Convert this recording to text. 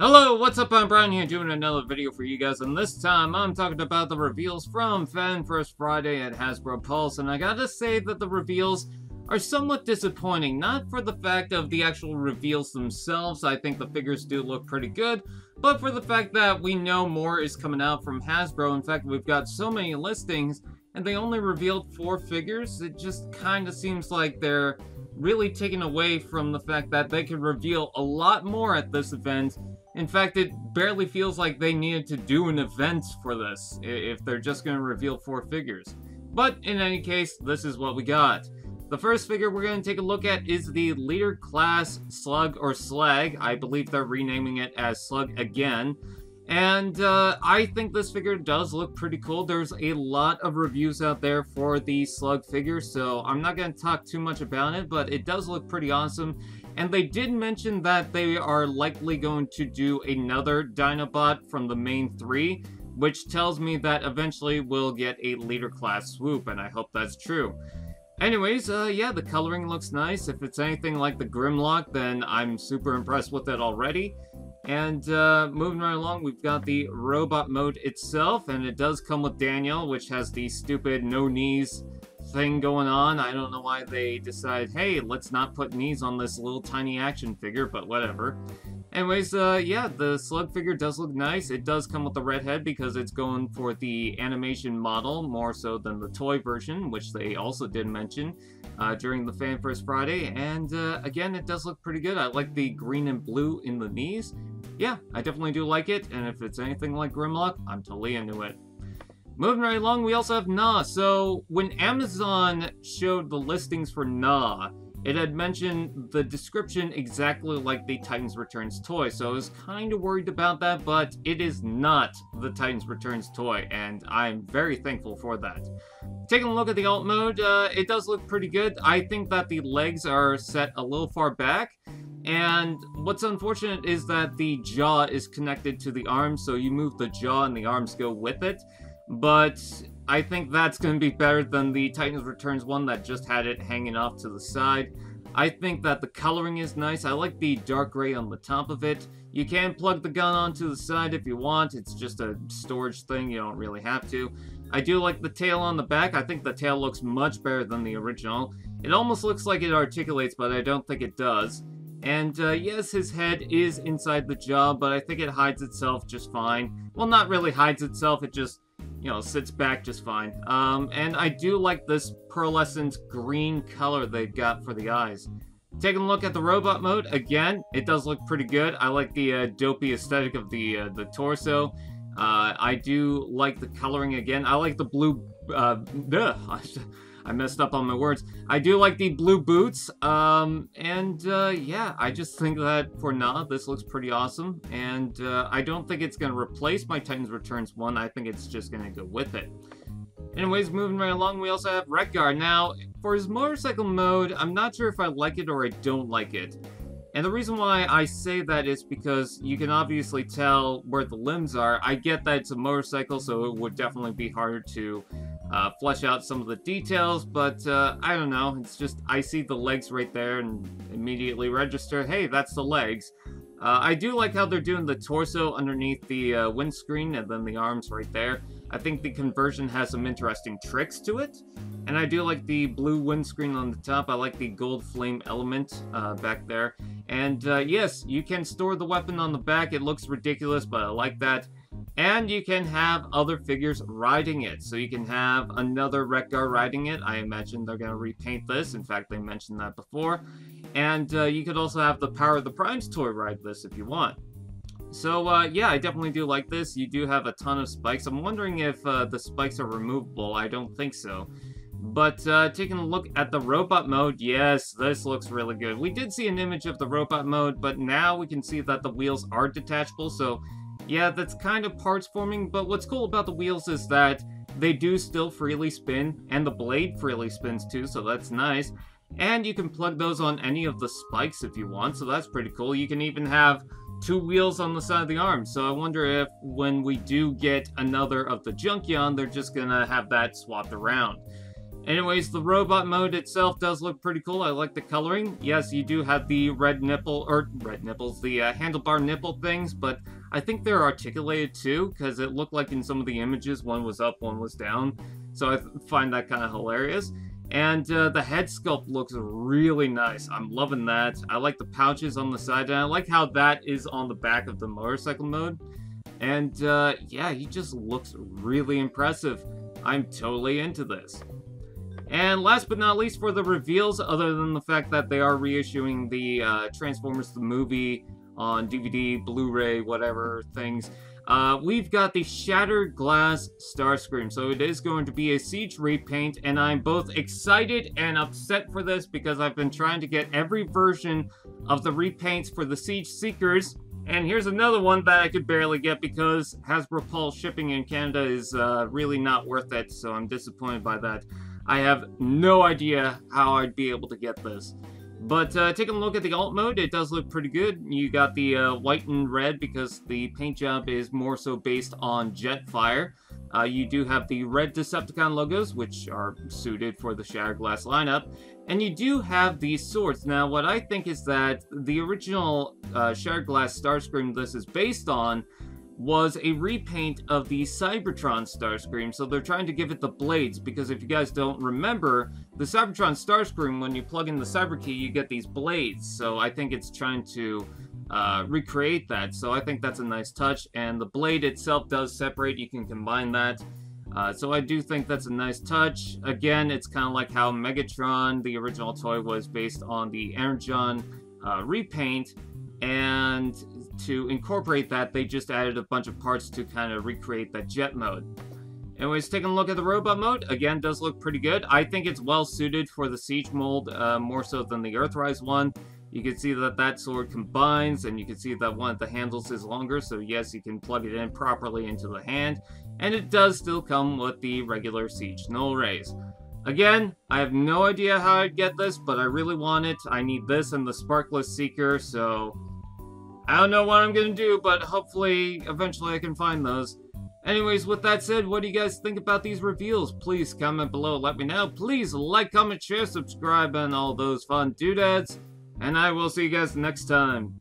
Hello, what's up? I'm Brian here doing another video for you guys, and this time I'm talking about the reveals from Fan First Friday at Hasbro Pulse, and I gotta say that the reveals are somewhat disappointing, not for the fact of the actual reveals themselves. I think the figures do look pretty good, but for the fact that we know more is coming out from Hasbro. In fact, we've got so many listings, and they only revealed 4 figures. It just kinda seems like they're really taken away from the fact that they could reveal a lot more at this event. In fact, it barely feels like they needed to do an event for this, if they're just going to reveal 4 figures. But in any case, this is what we got. The first figure we're going to take a look at is the Leader Class Slug or Slag. I believe they're renaming it as Slug again. And I think this figure does look pretty cool. There's a lot of reviews out there for the Slug figure, so I'm not going to talk too much about it, but it does look pretty awesome. And they did mention that they are likely going to do another Dinobot from the main 3, which tells me that eventually we'll get a Leader Class swoop, and I hope that's true. Anyways, yeah, the coloring looks nice. If it's anything like the Grimlock, then I'm super impressed with it already. And moving right along, we've got the robot mode itself, and it does come with Daniel, which has the stupid no knees thing going on. I don't know why they decided, hey, let's not put knees on this little tiny action figure, but whatever. Anyways, yeah, the Slug figure does look nice. It does come with the red head because it's going for the animation model more so than the toy version, which they also did mention during the Fan First Friday. And again, it does look pretty good. I like the green and blue in the knees. Yeah, I definitely do like it, and if it's anything like Grimlock, I'm totally into it. Moving right along, we also have Gnaw. So, when Amazon showed the listings for Gnaw, it had mentioned the description exactly like the Titans Returns toy, so I was kind of worried about that, but it is not the Titans Returns toy, and I'm very thankful for that. Taking a look at the alt mode, it does look pretty good. I think that the legs are set a little far back, and what's unfortunate is that the jaw is connected to the arms, so you move the jaw and the arms go with it. But I think that's going to be better than the Titans Returns one that just had it hanging off to the side. I think that the coloring is nice. I like the dark gray on the top of it. You can plug the gun onto the side if you want. It's just a storage thing. You don't really have to. I do like the tail on the back. I think the tail looks much better than the original. It almost looks like it articulates, but I don't think it does. And yes, his head is inside the jaw, but I think it hides itself just fine. Well, not really hides itself. It just, you know, sits back just fine. And I do like this pearlescent green color they've got for the eyes. Taking a look at the robot mode, again, it does look pretty good. I like the dopey aesthetic of the torso. I do like the coloring again. I like the blue, I messed up on my words. I do like the blue boots, yeah, I just think that for now, this looks pretty awesome, and I don't think it's going to replace my Titans Returns one. I think it's just going to go with it. Anyways, moving right along, we also have Wreck Gar. Now, for his motorcycle mode, I'm not sure if I like it or I don't like it. And the reason why I say that is because you can obviously tell where the limbs are. I get that it's a motorcycle, so it would definitely be harder to flesh out some of the details, but I don't know, it's just, I see the legs right there and immediately register, hey, that's the legs. I do like how they're doing the torso underneath the windscreen and then the arms right there. I think the conversion has some interesting tricks to it, and I do like the blue windscreen on the top. I like the gold flame element back there, and yes, you can store the weapon on the back. It looks ridiculous, but I like that. And you can have other figures riding it. So you can have another Wreck Gar riding it. I imagine they're going to repaint this. In fact, they mentioned that before. And you could also have the Power of the Primes toy ride this if you want. So, yeah, I definitely do like this. You do have a ton of spikes. I'm wondering if the spikes are removable. I don't think so. But taking a look at the robot mode, yes, this looks really good. We did see an image of the robot mode, but now we can see that the wheels are detachable. So, yeah, that's kind of parts forming, but what's cool about the wheels is that they do still freely spin, and the blade freely spins too, so that's nice. And you can plug those on any of the spikes if you want, so that's pretty cool. You can even have 2 wheels on the side of the arm, so I wonder if when we do get another of the Junkion, they're just gonna have that swapped around. Anyways, the robot mode itself does look pretty cool. I like the coloring. Yes, you do have the red nipples, the handlebar nipple things, but I think they're articulated too, because it looked like in some of the images, one was up, one was down. So I find that kind of hilarious. And the head sculpt looks really nice. I'm loving that. I like the pouches on the side, and I like how that is on the back of the motorcycle mode. And yeah, he just looks really impressive. I'm totally into this. And last but not least for the reveals, other than the fact that they are reissuing the Transformers the movie on DVD, Blu-ray, whatever things, we've got the Shattered Glass Starscream. So it is going to be a Siege repaint, and I'm both excited and upset for this because I've been trying to get every version of the repaints for the Siege Seekers. And here's another one that I could barely get because Hasbro Pulse shipping in Canada is really not worth it, so I'm disappointed by that. I have no idea how I'd be able to get this. But taking a look at the alt mode, it does look pretty good. You got the white and red because the paint job is more so based on Jetfire. You do have the red Decepticon logos, which are suited for the Shattered Glass lineup. And you do have these swords. Now, what I think is that the original Shattered Glass Starscream this is based on was a repaint of the Cybertron Starscream, so they're trying to give it the blades, because if you guys don't remember, the Cybertron Starscream, when you plug in the Cyber Key, you get these blades, so I think it's trying to recreate that, so I think that's a nice touch, and the blade itself does separate, you can combine that, so I do think that's a nice touch. Again, it's kind of like how Megatron, the original toy, was based on the Energon repaint, and to incorporate that, they just added a bunch of parts to kind of recreate that jet mode. Anyways, taking a look at the robot mode, again, does look pretty good. I think it's well suited for the Siege mold, more so than the Earthrise one. You can see that that sword combines, and you can see that one of the handles is longer, so yes, you can plug it in properly into the hand. And it does still come with the regular Siege null rays. Again, I have no idea how I'd get this, but I really want it. I need this and the Sparkless Seeker, so I don't know what I'm gonna do, but hopefully, eventually I can find those. Anyways, with that said, what do you guys think about these reveals? Please comment below, let me know. Please like, comment, share, subscribe, and all those fun doodads. And I will see you guys next time.